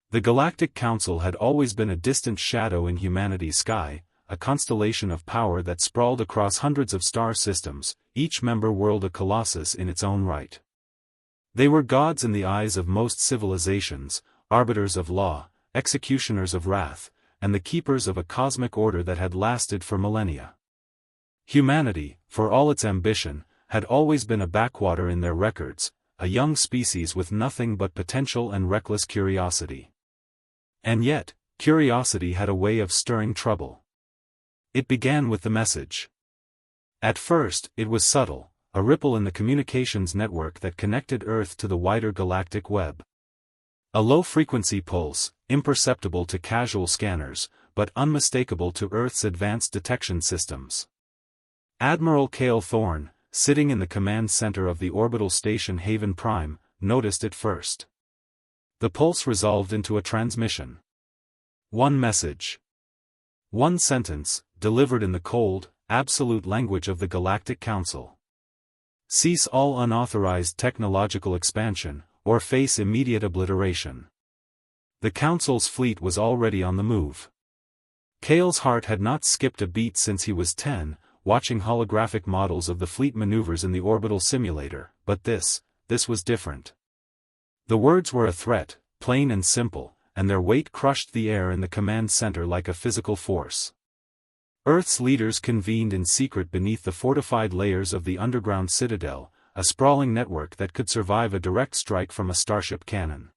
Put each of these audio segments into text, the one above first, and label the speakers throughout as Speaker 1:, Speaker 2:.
Speaker 1: The Galactic Council had always been a distant shadow in humanity's sky, a constellation of power that sprawled across hundreds of star systems, each member world a colossus in its own right. They were gods in the eyes of most civilizations, arbiters of law, executioners of wrath, and the keepers of a cosmic order that had lasted for millennia. Humanity, for all its ambition, had always been a backwater in their records, a young species with nothing but potential and reckless curiosity. And yet, curiosity had a way of stirring trouble. It began with the message. At first, it was subtle, a ripple in the communications network that connected Earth to the wider galactic web. A low-frequency pulse, imperceptible to casual scanners, but unmistakable to Earth's advanced detection systems. Admiral Cale Thorne, sitting in the command center of the orbital station Haven Prime, noticed it first. The pulse resolved into a transmission. One message. One sentence, delivered in the cold, absolute language of the Galactic Council. Cease all unauthorized technological expansion, or face immediate obliteration. The Council's fleet was already on the move. Cale's heart had not skipped a beat since he was 10, watching holographic models of the fleet maneuvers in the orbital simulator, but this was different. The words were a threat, plain and simple, and their weight crushed the air in the command center like a physical force. Earth's leaders convened in secret beneath the fortified layers of the underground citadel, a sprawling network that could survive a direct strike from a starship cannon.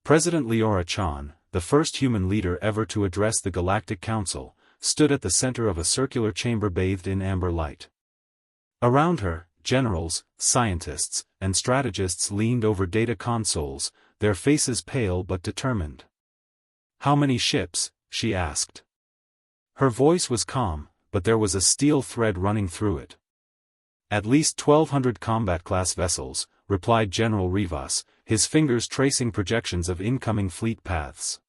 Speaker 1: President Leora Chan, the first human leader ever to address the Galactic Council, stood at the center of a circular chamber bathed in amber light. Around her, generals, scientists, and strategists leaned over data consoles, their faces pale but determined. "How many ships?" she asked. Her voice was calm, but there was a steel thread running through it. "At least 1,200 combat-class vessels," replied General Rivas, his fingers tracing projections of incoming fleet paths.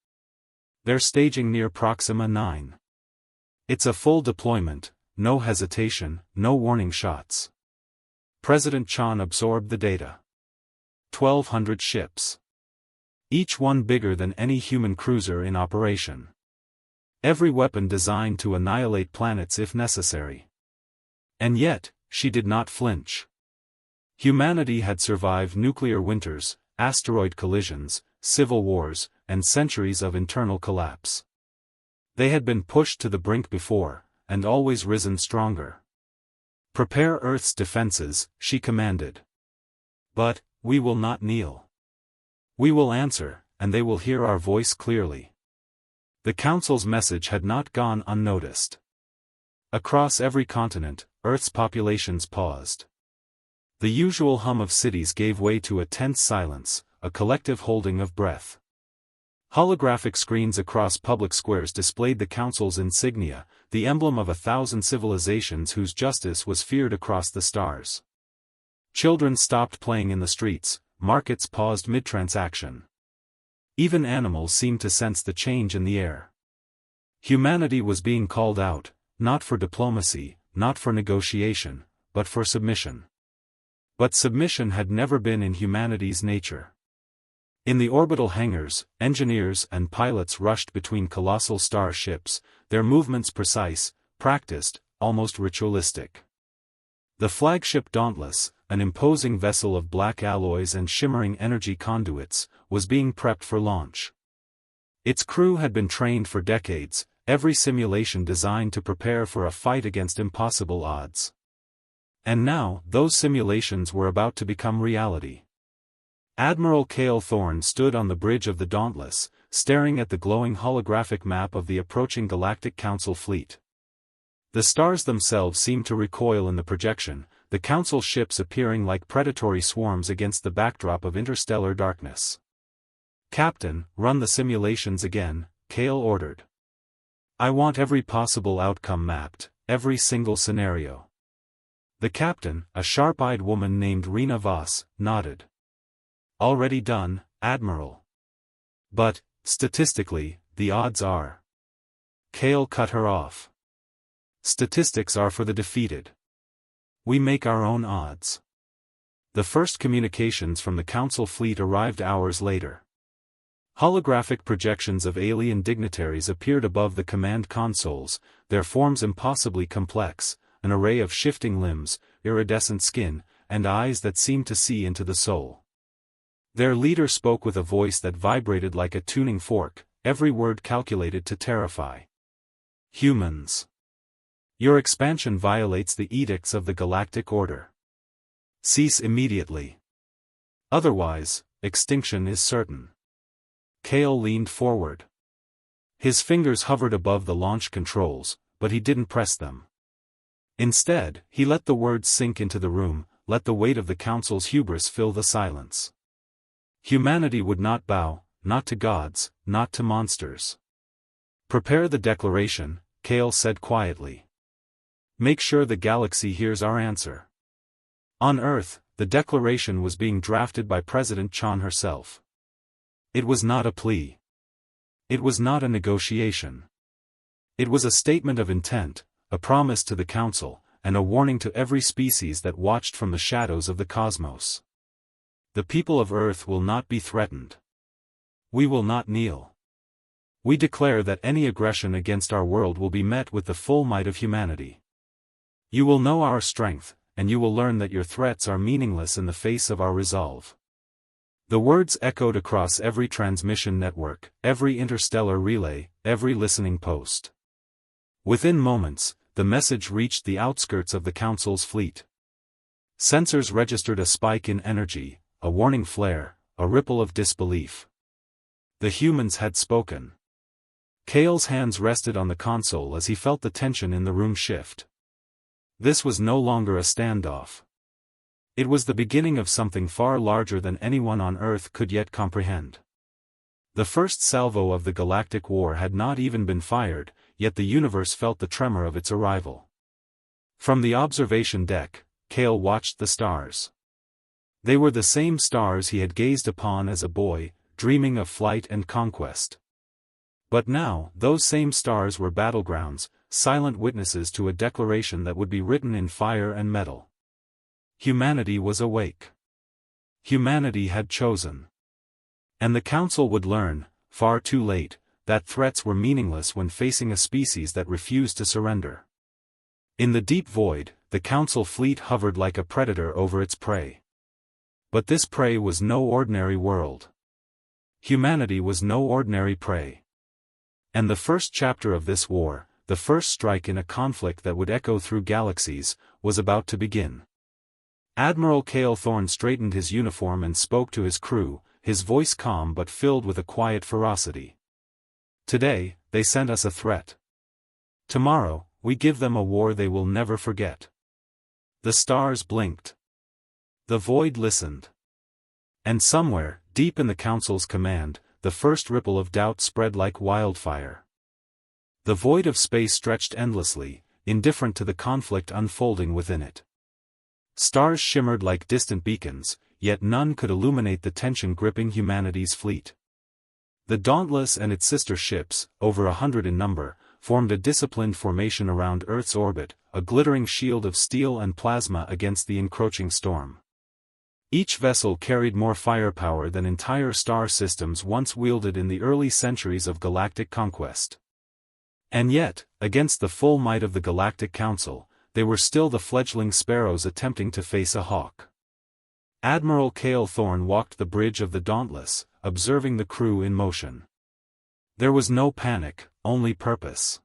Speaker 1: "They're staging near Proxima 9. It's a full deployment, no hesitation, no warning shots." President Chan absorbed the data. 1,200 ships. Each one bigger than any human cruiser in operation. Every weapon designed to annihilate planets if necessary. And yet, she did not flinch. Humanity had survived nuclear winters, asteroid collisions, civil wars, and centuries of internal collapse. They had been pushed to the brink before, and always risen stronger. "Prepare Earth's defenses," she commanded. "But, we will not kneel. We will answer, and they will hear our voice clearly." The Council's message had not gone unnoticed. Across every continent, Earth's populations paused. The usual hum of cities gave way to a tense silence, a collective holding of breath. Holographic screens across public squares displayed the Council's insignia, the emblem of 1,000 civilizations whose justice was feared across the stars. Children stopped playing in the streets, markets paused mid-transaction. Even animals seemed to sense the change in the air. Humanity was being called out, not for diplomacy, not for negotiation, but for submission. But submission had never been in humanity's nature. In the orbital hangars, engineers and pilots rushed between colossal starships, their movements precise, practiced, almost ritualistic. The flagship Dauntless, an imposing vessel of black alloys and shimmering energy conduits, was being prepped for launch. Its crew had been trained for decades, every simulation designed to prepare for a fight against impossible odds. And now, those simulations were about to become reality. Admiral Cale Thorne stood on the bridge of the Dauntless, staring at the glowing holographic map of the approaching Galactic Council fleet. The stars themselves seemed to recoil in the projection, the Council ships appearing like predatory swarms against the backdrop of interstellar darkness. "Captain, run the simulations again," Cale ordered. "I want every possible outcome mapped, every single scenario." The captain, a sharp-eyed woman named Rena Voss, nodded. "Already done, Admiral." "But, statistically, the odds are..." Cale cut her off. "Statistics are for the defeated. We make our own odds." The first communications from the Council fleet arrived hours later. Holographic projections of alien dignitaries appeared above the command consoles, their forms impossibly complex, an array of shifting limbs, iridescent skin, and eyes that seemed to see into the soul. Their leader spoke with a voice that vibrated like a tuning fork, every word calculated to terrify. Humans. Your expansion violates the edicts of the Galactic Order. Cease immediately. Otherwise, extinction is certain. Kale leaned forward. His fingers hovered above the launch controls, but he didn't press them. Instead, he let the words sink into the room, let the weight of the Council's hubris fill the silence. Humanity would not bow, not to gods, not to monsters. Prepare the declaration, Kale said quietly. Make sure the galaxy hears our answer. On Earth, the declaration was being drafted by President Chan herself. It was not a plea. It was not a negotiation. It was a statement of intent, a promise to the Council, and a warning to every species that watched from the shadows of the cosmos. The people of Earth will not be threatened. We will not kneel. We declare that any aggression against our world will be met with the full might of humanity. You will know our strength, and you will learn that your threats are meaningless in the face of our resolve. The words echoed across every transmission network, every interstellar relay, every listening post. Within moments, the message reached the outskirts of the Council's fleet. Sensors registered a spike in energy, a warning flare, a ripple of disbelief. The humans had spoken. Kale's hands rested on the console as he felt the tension in the room shift. This was no longer a standoff. It was the beginning of something far larger than anyone on Earth could yet comprehend. The first salvo of the Galactic War had not even been fired, yet the universe felt the tremor of its arrival. From the observation deck, Kale watched the stars. They were the same stars he had gazed upon as a boy, dreaming of flight and conquest. But now, those same stars were battlegrounds, silent witnesses to a declaration that would be written in fire and metal. Humanity was awake. Humanity had chosen. And the Council would learn, far too late, that threats were meaningless when facing a species that refused to surrender. In the deep void, the Council fleet hovered like a predator over its prey. But this prey was no ordinary world. Humanity was no ordinary prey. And the first chapter of this war, the first strike in a conflict that would echo through galaxies, was about to begin. Admiral Kale Thorne straightened his uniform and spoke to his crew, his voice calm but filled with a quiet ferocity. Today, they sent us a threat. Tomorrow, we give them a war they will never forget. The stars blinked. The void listened. And somewhere, deep in the Council's command, the first ripple of doubt spread like wildfire. The void of space stretched endlessly, indifferent to the conflict unfolding within it. Stars shimmered like distant beacons, yet none could illuminate the tension gripping humanity's fleet. The Dauntless and its sister ships, over 100 in number, formed a disciplined formation around Earth's orbit, a glittering shield of steel and plasma against the encroaching storm. Each vessel carried more firepower than entire star systems once wielded in the early centuries of galactic conquest. And yet, against the full might of the Galactic Council, they were still the fledgling sparrows attempting to face a hawk. Admiral Kale Thorne walked the bridge of the Dauntless, observing the crew in motion. There was no panic, only purpose.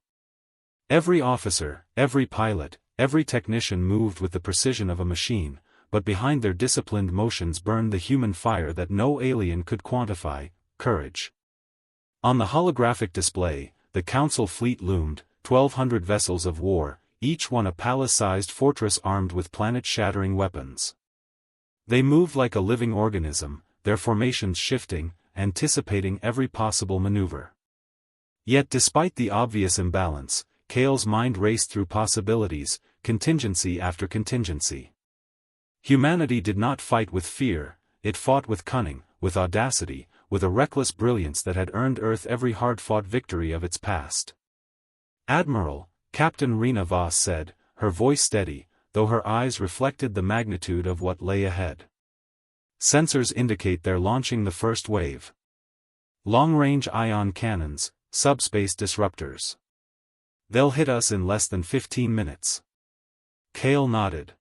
Speaker 1: Every officer, every pilot, every technician moved with the precision of a machine, but behind their disciplined motions burned the human fire that no alien could quantify: courage. On the holographic display, the Council fleet loomed, 1,200 vessels of war, each one a palace-sized fortress armed with planet-shattering weapons. They moved like a living organism, their formations shifting, anticipating every possible maneuver. Yet despite the obvious imbalance, Kale's mind raced through possibilities, contingency after contingency. Humanity did not fight with fear, it fought with cunning, with audacity, with a reckless brilliance that had earned Earth every hard-fought victory of its past. "Admiral," Captain Rena Voss said, her voice steady, though her eyes reflected the magnitude of what lay ahead. "Sensors indicate they're launching the first wave." Long-range ion cannons, subspace disruptors. They'll hit us in less than 15 minutes. Kale nodded.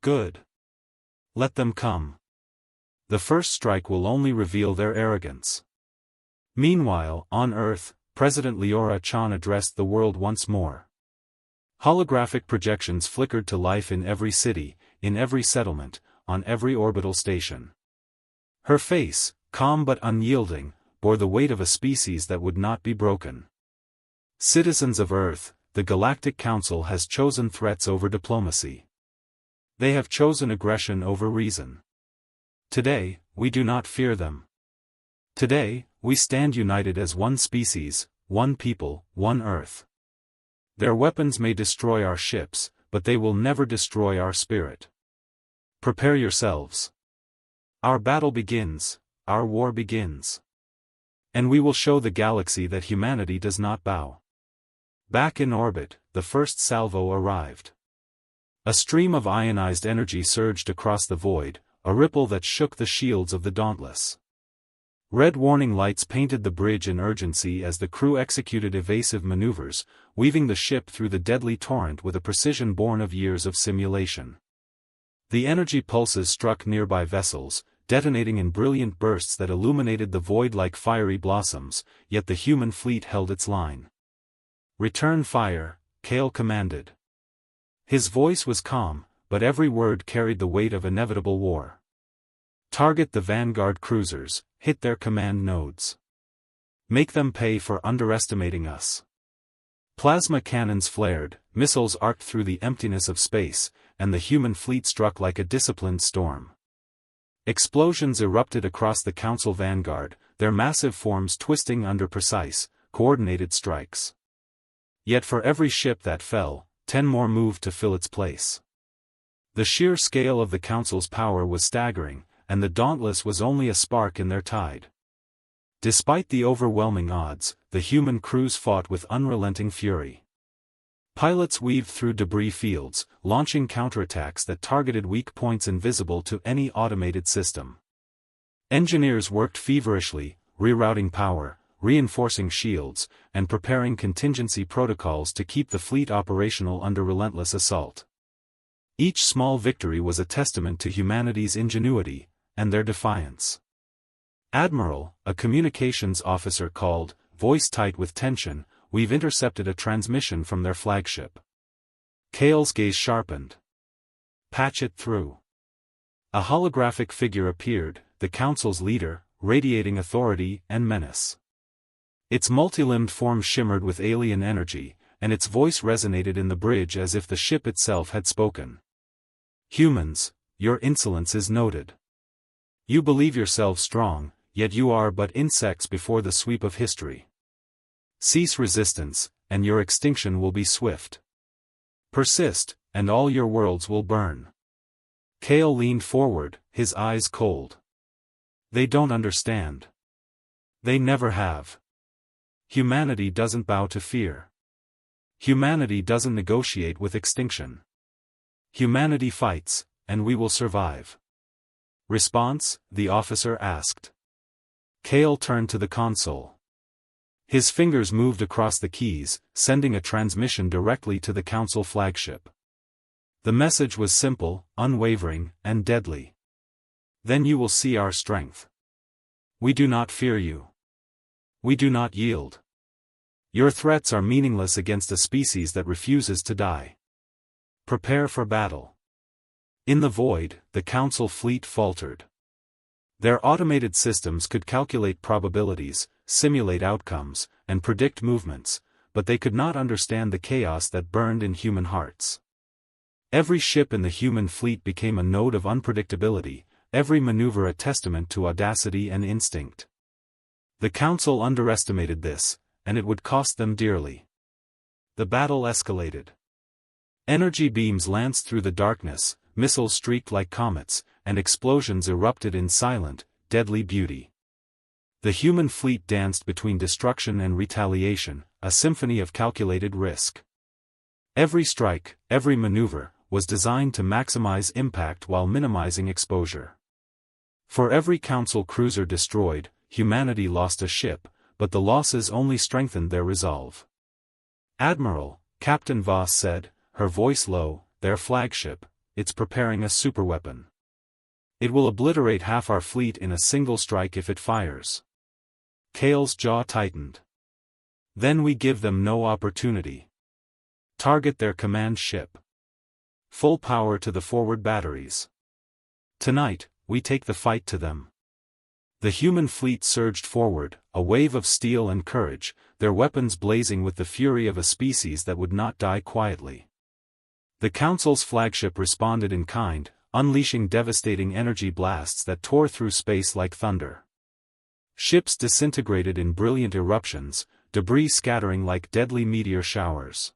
Speaker 1: Good. Let them come. The first strike will only reveal their arrogance. Meanwhile, on Earth, President Leora Chan addressed the world once more. Holographic projections flickered to life in every city, in every settlement, on every orbital station. Her face, calm but unyielding, bore the weight of a species that would not be broken. Citizens of Earth, the Galactic Council has chosen threats over diplomacy. They have chosen aggression over reason. Today, we do not fear them. Today, we stand united as one species, one people, one Earth. Their weapons may destroy our ships, but they will never destroy our spirit. Prepare yourselves. Our battle begins, our war begins. And we will show the galaxy that humanity does not bow. Back in orbit, the first salvo arrived. A stream of ionized energy surged across the void, a ripple that shook the shields of the Dauntless. Red warning lights painted the bridge in urgency as the crew executed evasive maneuvers, weaving the ship through the deadly torrent with a precision born of years of simulation. The energy pulses struck nearby vessels, detonating in brilliant bursts that illuminated the void like fiery blossoms, yet the human fleet held its line. "Return fire," Kale commanded. His voice was calm, but every word carried the weight of inevitable war. "Target the Vanguard cruisers, hit their command nodes. Make them pay for underestimating us." Plasma cannons flared, missiles arced through the emptiness of space, and the human fleet struck like a disciplined storm. Explosions erupted across the Council Vanguard, their massive forms twisting under precise, coordinated strikes. Yet for every ship that fell, 10 more moved to fill its place. The sheer scale of the Council's power was staggering, and the Dauntless was only a spark in their tide. Despite the overwhelming odds, the human crews fought with unrelenting fury. Pilots weaved through debris fields, launching counterattacks that targeted weak points invisible to any automated system. Engineers worked feverishly, rerouting power, reinforcing shields, and preparing contingency protocols to keep the fleet operational under relentless assault. Each small victory was a testament to humanity's ingenuity, and their defiance. "Admiral," a communications officer called, voice tight with tension, "we've intercepted a transmission from their flagship." Kale's gaze sharpened. "Patch it through." A holographic figure appeared, the Council's leader, radiating authority and menace. Its multi-limbed form shimmered with alien energy, and its voice resonated in the bridge as if the ship itself had spoken. "Humans, your insolence is noted. You believe yourselves strong, yet you are but insects before the sweep of history. Cease resistance, and your extinction will be swift. Persist, and all your worlds will burn." Kale leaned forward, his eyes cold. "They don't understand. They never have. Humanity doesn't bow to fear. Humanity doesn't negotiate with extinction. Humanity fights, and we will survive." "Response?" the officer asked. Kale turned to the console. His fingers moved across the keys, sending a transmission directly to the Council flagship. The message was simple, unwavering, and deadly. "Then you will see our strength. We do not fear you. We do not yield. Your threats are meaningless against a species that refuses to die. Prepare for battle." In the void, the Council fleet faltered. Their automated systems could calculate probabilities, simulate outcomes, and predict movements, but they could not understand the chaos that burned in human hearts. Every ship in the human fleet became a node of unpredictability, every maneuver a testament to audacity and instinct. The Council underestimated this, and it would cost them dearly. The battle escalated. Energy beams lanced through the darkness, missiles streaked like comets, and explosions erupted in silent, deadly beauty. The human fleet danced between destruction and retaliation, a symphony of calculated risk. Every strike, every maneuver, was designed to maximize impact while minimizing exposure. For every Council cruiser destroyed, humanity lost a ship, but the losses only strengthened their resolve. "Admiral," Captain Voss said, her voice low, "their flagship, it's preparing a superweapon. It will obliterate half our fleet in a single strike if it fires." Cale's jaw tightened. "Then we give them no opportunity. Target their command ship. Full power to the forward batteries. Tonight, we take the fight to them." The human fleet surged forward, a wave of steel and courage, their weapons blazing with the fury of a species that would not die quietly. The Council's flagship responded in kind, unleashing devastating energy blasts that tore through space like thunder. Ships disintegrated in brilliant eruptions, debris scattering like deadly meteor showers.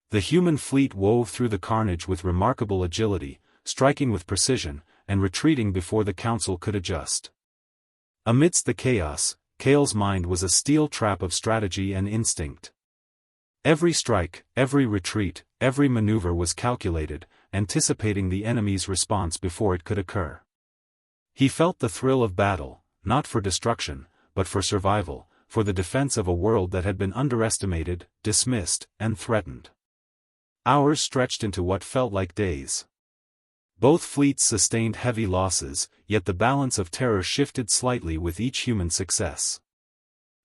Speaker 1: The human fleet wove through the carnage with remarkable agility, striking with precision, and retreating before the Council could adjust. Amidst the chaos, Cale's mind was a steel trap of strategy and instinct. Every strike, every retreat, every maneuver was calculated, anticipating the enemy's response before it could occur. He felt the thrill of battle, not for destruction, but for survival, for the defense of a world that had been underestimated, dismissed, and threatened. Hours stretched into what felt like days. Both fleets sustained heavy losses, yet the balance of terror shifted slightly with each human success.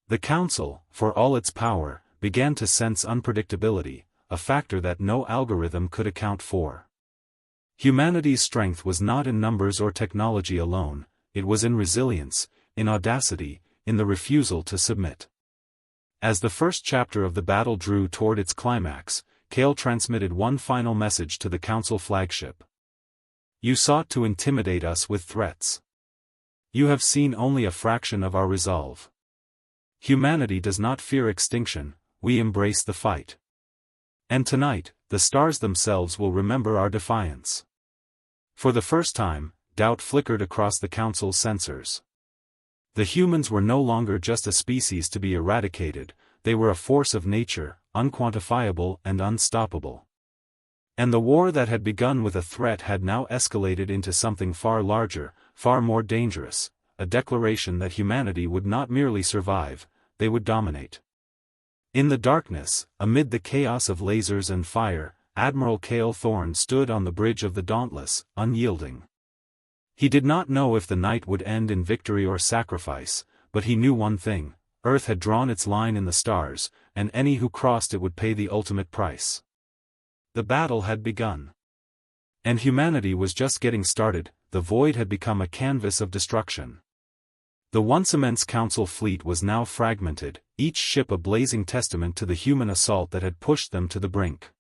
Speaker 1: The Council, for all its power, began to sense unpredictability, a factor that no algorithm could account for. Humanity's strength was not in numbers or technology alone, it was in resilience, in audacity, in the refusal to submit. As the first chapter of the battle drew toward its climax, Cale transmitted one final message to the Council flagship. "You sought to intimidate us with threats. You have seen only a fraction of our resolve. Humanity does not fear extinction, we embrace the fight. And tonight, the stars themselves will remember our defiance." For the first time, doubt flickered across the Council's sensors. The humans were no longer just a species to be eradicated, they were a force of nature, unquantifiable and unstoppable. And the war that had begun with a threat had now escalated into something far larger, far more dangerous, a declaration that humanity would not merely survive, they would dominate. In the darkness, amid the chaos of lasers and fire, Admiral Cale Thorne stood on the bridge of the Dauntless, unyielding. He did not know if the night would end in victory or sacrifice, but he knew one thing: Earth had drawn its line in the stars, and any who crossed it would pay the ultimate price. The battle had begun. And humanity was just getting started, the void had become a canvas of destruction. The once immense Council fleet was now fragmented, each ship a blazing testament to the human assault that had pushed them to the brink.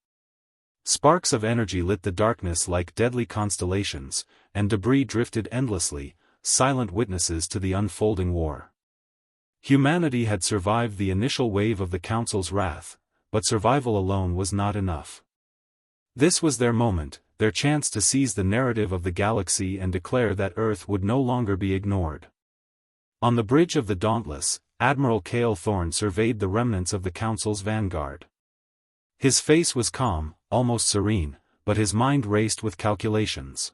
Speaker 1: Sparks of energy lit the darkness like deadly constellations, and debris drifted endlessly, silent witnesses to the unfolding war. Humanity had survived the initial wave of the Council's wrath, but survival alone was not enough. This was their moment, their chance to seize the narrative of the galaxy and declare that Earth would no longer be ignored. On the bridge of the Dauntless, Admiral Cale Thorne surveyed the remnants of the Council's vanguard. His face was calm, almost serene, but his mind raced with calculations.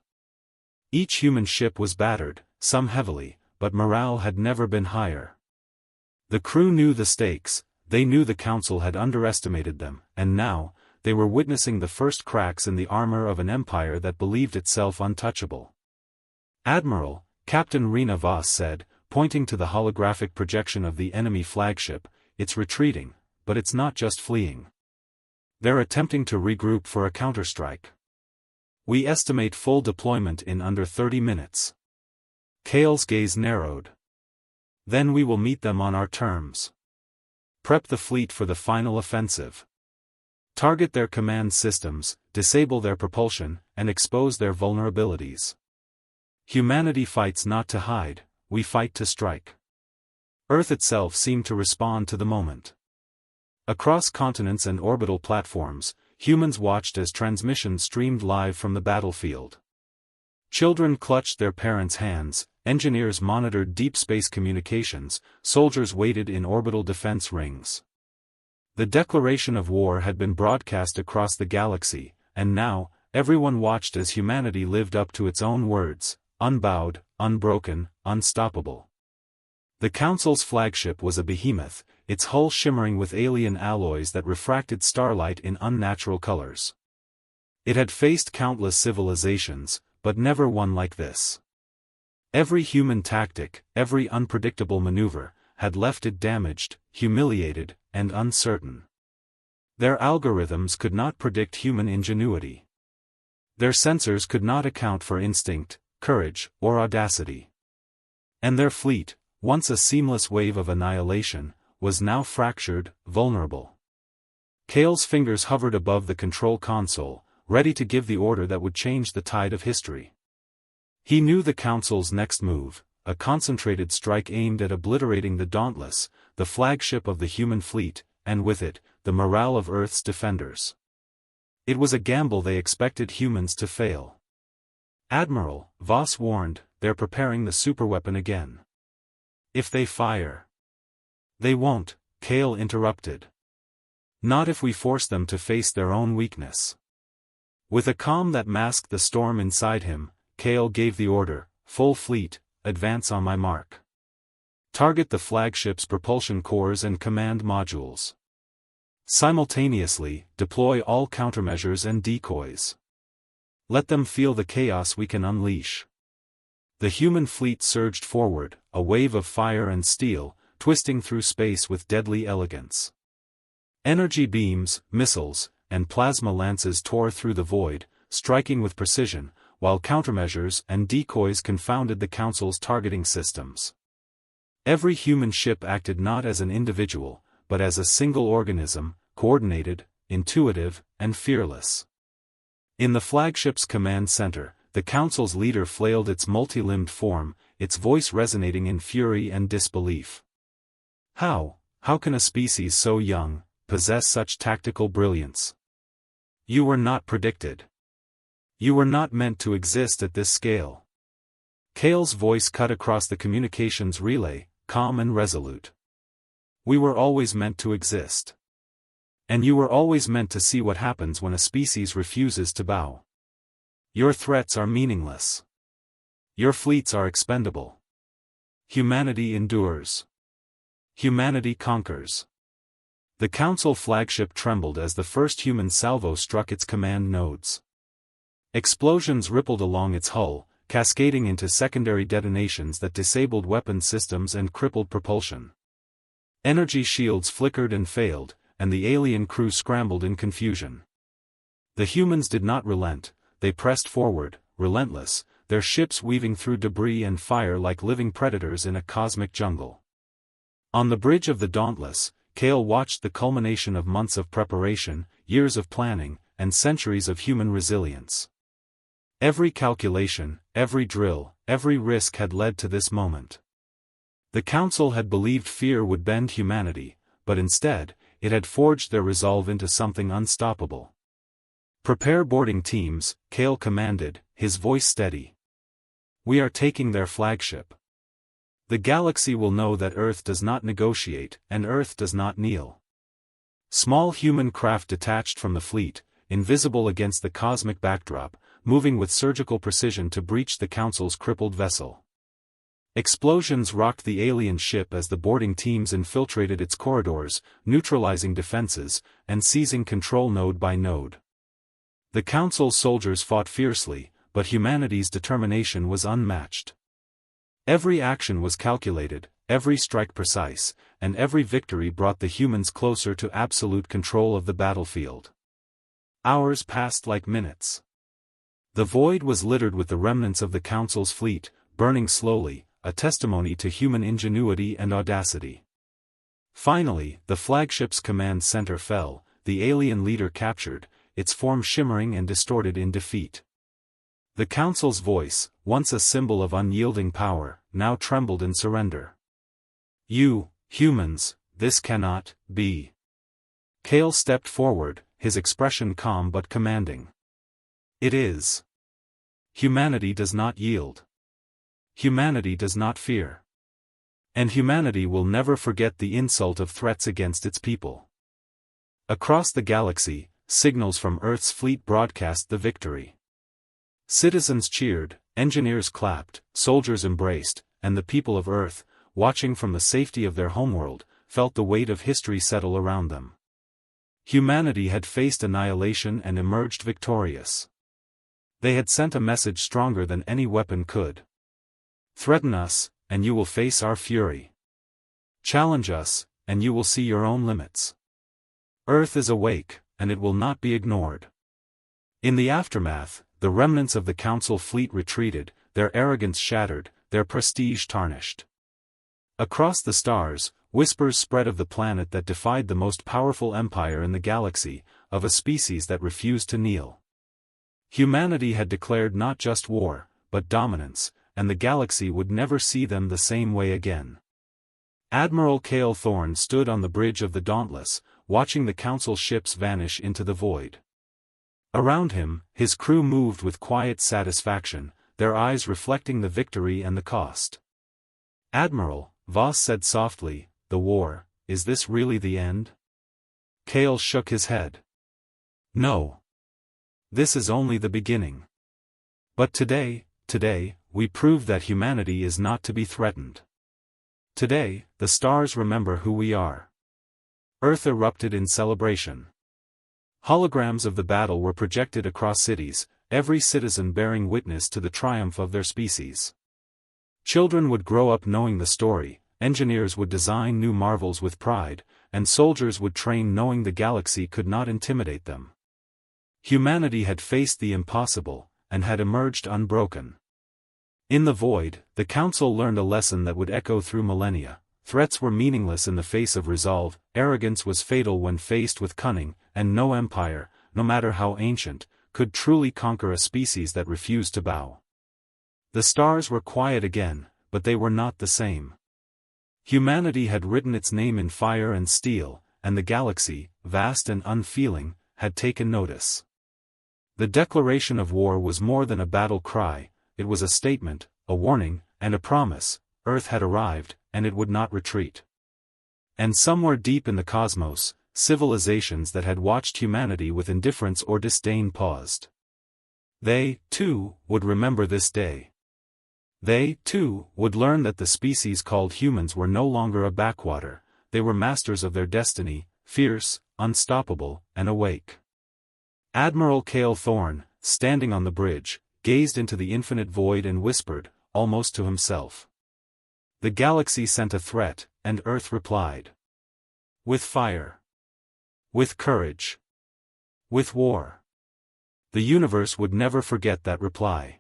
Speaker 1: Each human ship was battered, some heavily, but morale had never been higher. The crew knew the stakes, they knew the Council had underestimated them, and now, they were witnessing the first cracks in the armor of an empire that believed itself untouchable. "Admiral," Captain Rena Voss said, pointing to the holographic projection of the enemy flagship, "it's retreating, but it's not just fleeing. They're attempting to regroup for a counterstrike. We estimate full deployment in under 30 minutes. Cale's gaze narrowed. "Then we will meet them on our terms. Prep the fleet for the final offensive. Target their command systems, disable their propulsion, and expose their vulnerabilities. Humanity fights not to hide, we fight to strike." Earth itself seemed to respond to the moment. Across continents and orbital platforms, humans watched as transmissions streamed live from the battlefield. Children clutched their parents' hands, engineers monitored deep space communications, soldiers waited in orbital defense rings. The declaration of war had been broadcast across the galaxy, and now, everyone watched as humanity lived up to its own words: unbowed, unbroken, unstoppable. The Council's flagship was a behemoth, its hull shimmering with alien alloys that refracted starlight in unnatural colors. It had faced countless civilizations, but never one like this. Every human tactic, every unpredictable maneuver, had left it damaged, humiliated, and uncertain. Their algorithms could not predict human ingenuity. Their sensors could not account for instinct, courage, or audacity. And their fleet, once a seamless wave of annihilation, was now fractured, vulnerable. Kale's fingers hovered above the control console, ready to give the order that would change the tide of history. He knew the Council's next move, a concentrated strike aimed at obliterating the Dauntless, the flagship of the human fleet, and with it, the morale of Earth's defenders. It was a gamble they expected humans to fail. "Admiral," Voss warned, "they're preparing the superweapon again. If they fire." "They won't," Kale interrupted. "Not if we force them to face their own weakness." With a calm that masked the storm inside him, Kale gave the order, "Full fleet, advance on my mark. Target the flagship's propulsion cores and command modules. Simultaneously, deploy all countermeasures and decoys. Let them feel the chaos we can unleash." The human fleet surged forward, a wave of fire and steel, twisting through space with deadly elegance. Energy beams, missiles, and plasma lances tore through the void, striking with precision, while countermeasures and decoys confounded the Council's targeting systems. Every human ship acted not as an individual, but as a single organism, coordinated, intuitive, and fearless. In the flagship's command center, the Council's leader flailed its multi-limbed form, its voice resonating in fury and disbelief. How can a species so young, possess such tactical brilliance? You were not predicted. You were not meant to exist at this scale." Kale's voice cut across the communications relay, calm and resolute. "We were always meant to exist. And you were always meant to see what happens when a species refuses to bow. Your threats are meaningless. Your fleets are expendable. Humanity endures. Humanity conquers." The Council flagship trembled as the first human salvo struck its command nodes. Explosions rippled along its hull, cascading into secondary detonations that disabled weapon systems and crippled propulsion. Energy shields flickered and failed, and the alien crew scrambled in confusion. The humans did not relent, they pressed forward, relentless, their ships weaving through debris and fire like living predators in a cosmic jungle. On the bridge of the Dauntless, Kale watched the culmination of months of preparation, years of planning, and centuries of human resilience. Every calculation, every drill, every risk had led to this moment. The Council had believed fear would bend humanity, but instead, it had forged their resolve into something unstoppable. "Prepare boarding teams," Kale commanded, his voice steady. "We are taking their flagship. The galaxy will know that Earth does not negotiate, and Earth does not kneel." Small human craft detached from the fleet, invisible against the cosmic backdrop, moving with surgical precision to breach the Council's crippled vessel. Explosions rocked the alien ship as the boarding teams infiltrated its corridors, neutralizing defenses, and seizing control node by node. The Council's soldiers fought fiercely, but humanity's determination was unmatched. Every action was calculated, every strike precise, and every victory brought the humans closer to absolute control of the battlefield. Hours passed like minutes. The void was littered with the remnants of the Council's fleet, burning slowly, a testimony to human ingenuity and audacity. Finally, the flagship's command center fell, the alien leader captured, its form shimmering and distorted in defeat. The Council's voice, once a symbol of unyielding power, now trembled in surrender. "You, humans, this cannot be." Kale stepped forward, his expression calm but commanding. "It is. Humanity does not yield. Humanity does not fear. And humanity will never forget the insult of threats against its people." Across the galaxy, signals from Earth's fleet broadcast the victory. Citizens cheered, engineers clapped, soldiers embraced, and the people of Earth, watching from the safety of their homeworld, felt the weight of history settle around them. Humanity had faced annihilation and emerged victorious. They had sent a message stronger than any weapon could. Threaten us, and you will face our fury. Challenge us, and you will see your own limits. Earth is awake, and it will not be ignored. In the aftermath, the remnants of the Council fleet retreated, their arrogance shattered, their prestige tarnished. Across the stars, whispers spread of the planet that defied the most powerful empire in the galaxy, of a species that refused to kneel. Humanity had declared not just war, but dominance, and the galaxy would never see them the same way again. Admiral Cale Thorne stood on the bridge of the Dauntless, watching the Council ships vanish into the void. Around him, his crew moved with quiet satisfaction, their eyes reflecting the victory and the cost. "Admiral," Voss said softly, "the war, is this really the end?" Cale shook his head. "No. This is only the beginning. But today, we prove that humanity is not to be threatened. Today, the stars remember who we are." Earth erupted in celebration. Holograms of the battle were projected across cities, every citizen bearing witness to the triumph of their species. Children would grow up knowing the story, engineers would design new marvels with pride, and soldiers would train knowing the galaxy could not intimidate them. Humanity had faced the impossible, and had emerged unbroken. In the void, the Council learned a lesson that would echo through millennia. Threats were meaningless in the face of resolve, arrogance was fatal when faced with cunning, and no empire, no matter how ancient, could truly conquer a species that refused to bow. The stars were quiet again, but they were not the same. Humanity had written its name in fire and steel, and the galaxy, vast and unfeeling, had taken notice. The declaration of war was more than a battle cry, it was a statement, a warning, and a promise. Earth had arrived, and it would not retreat. And somewhere deep in the cosmos, civilizations that had watched humanity with indifference or disdain paused. They, too, would remember this day. They, too, would learn that the species called humans were no longer a backwater, they were masters of their destiny, fierce, unstoppable, and awake. Admiral Cale Thorne, standing on the bridge, gazed into the infinite void and whispered, almost to himself. The galaxy sent a threat, and Earth replied. With fire. With courage. With war. The universe would never forget that reply.